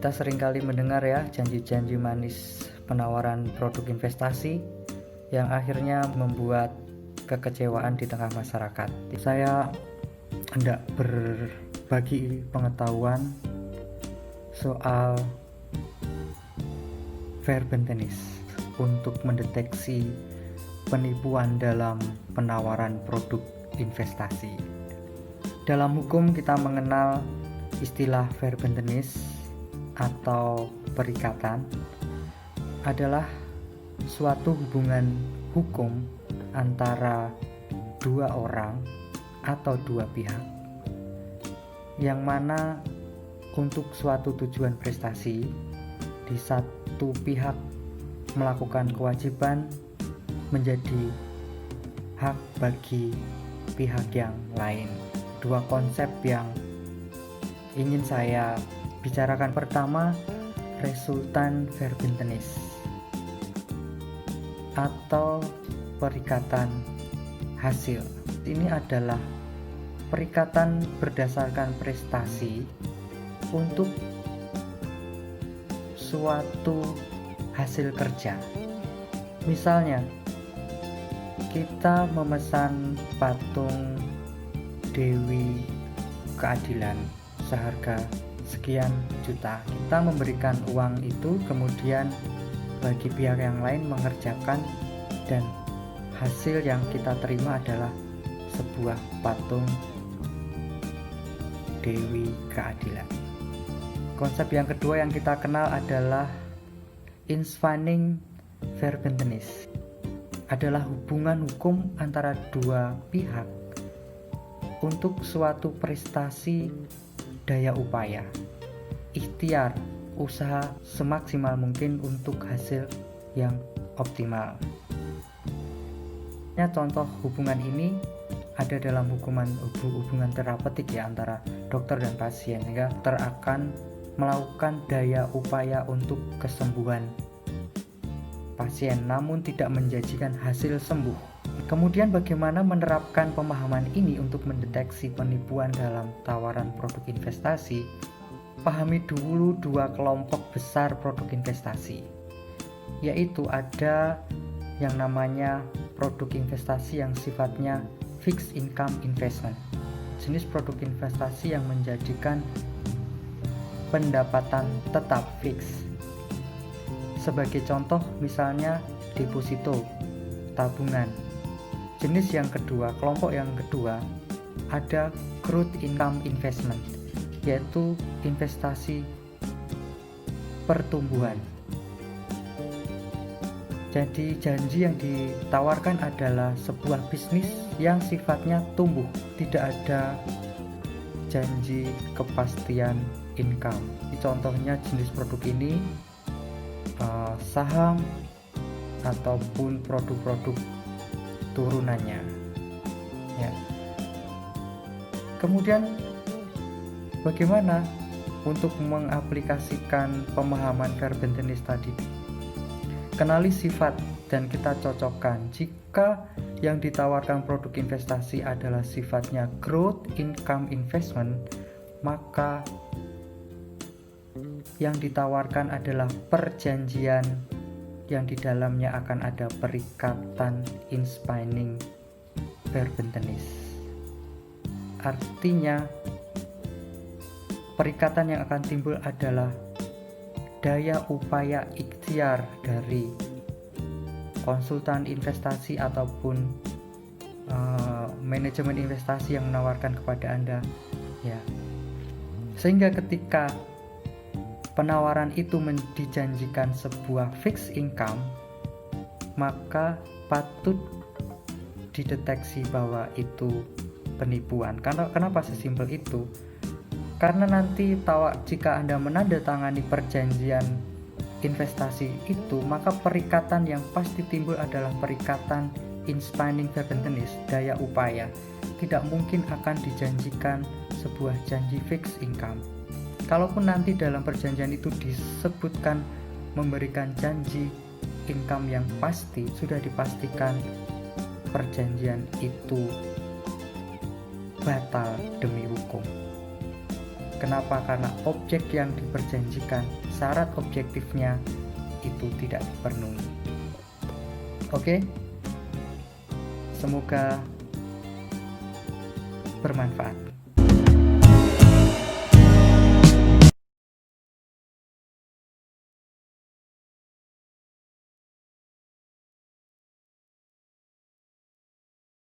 Kita seringkali mendengar ya janji-janji manis penawaran produk investasi yang akhirnya membuat kekecewaan di tengah masyarakat. Saya hendak berbagi pengetahuan soal verbentenis untuk mendeteksi penipuan dalam penawaran produk investasi. Dalam hukum kita mengenal istilah verbentenis atau perikatan adalah suatu hubungan hukum antara dua orang atau dua pihak yang mana untuk suatu tujuan prestasi di satu pihak melakukan kewajiban menjadi hak bagi pihak yang lain. Dua konsep yang ingin saya bicarakan. Pertama, resultan verbentenis atau perikatan hasil. Ini adalah perikatan berdasarkan prestasi untuk suatu hasil kerja. Misalnya, kita memesan patung Dewi Keadilan seharga sekian juta. Kita memberikan uang itu, kemudian bagi pihak yang lain mengerjakan, dan hasil yang kita terima adalah sebuah patung Dewi Keadilan. Konsep yang kedua yang kita kenal adalah inspanning verbentenis. Adalah hubungan hukum antara dua pihak untuk suatu prestasi daya upaya, ikhtiar, usaha semaksimal mungkin untuk hasil yang optimal. Contoh hubungan ini ada dalam hubungan terapeutik ya, antara dokter dan pasien, sehingga dokter akan melakukan daya upaya untuk kesembuhan pasien namun tidak menjanjikan hasil sembuh. Kemudian bagaimana menerapkan pemahaman ini untuk mendeteksi penipuan dalam tawaran produk investasi? Pahami dulu dua kelompok besar produk investasi, yaitu ada yang namanya produk investasi yang sifatnya fixed income investment, jenis produk investasi yang menjadikan pendapatan tetap fix. Sebagai contoh misalnya deposito, tabungan. Jenis yang kedua, kelompok yang kedua, ada growth income investment, yaitu investasi pertumbuhan. Jadi janji yang ditawarkan adalah sebuah bisnis yang sifatnya tumbuh, tidak ada janji kepastian income. Contohnya jenis produk ini saham ataupun produk-produk turunannya ya. Kemudian bagaimana untuk mengaplikasikan pemahaman verbentenis tadi? Kenali sifat dan kita cocokkan. Jika yang ditawarkan produk investasi adalah sifatnya growth income investment, maka yang ditawarkan adalah perjanjian yang di dalamnya akan ada perikatan inspanning verbentenis. Artinya perikatan yang akan timbul adalah daya upaya ikhtiar dari konsultan investasi ataupun manajemen investasi yang menawarkan kepada Anda ya. Sehingga ketika penawaran itu dijanjikan sebuah fixed income, maka patut dideteksi bahwa itu penipuan. Kenapa sesimpel itu? Karena nanti jika Anda menandatangani perjanjian investasi itu, maka perikatan yang pasti timbul adalah perikatan inspanning verbentenis, daya upaya. Tidak mungkin akan dijanjikan sebuah janji fixed income. Kalaupun nanti dalam perjanjian itu disebutkan memberikan janji income yang pasti, sudah dipastikan perjanjian itu batal demi hukum. Kenapa? Karena objek yang diperjanjikan, syarat objektifnya itu tidak dipenuhi. Oke? Semoga bermanfaat.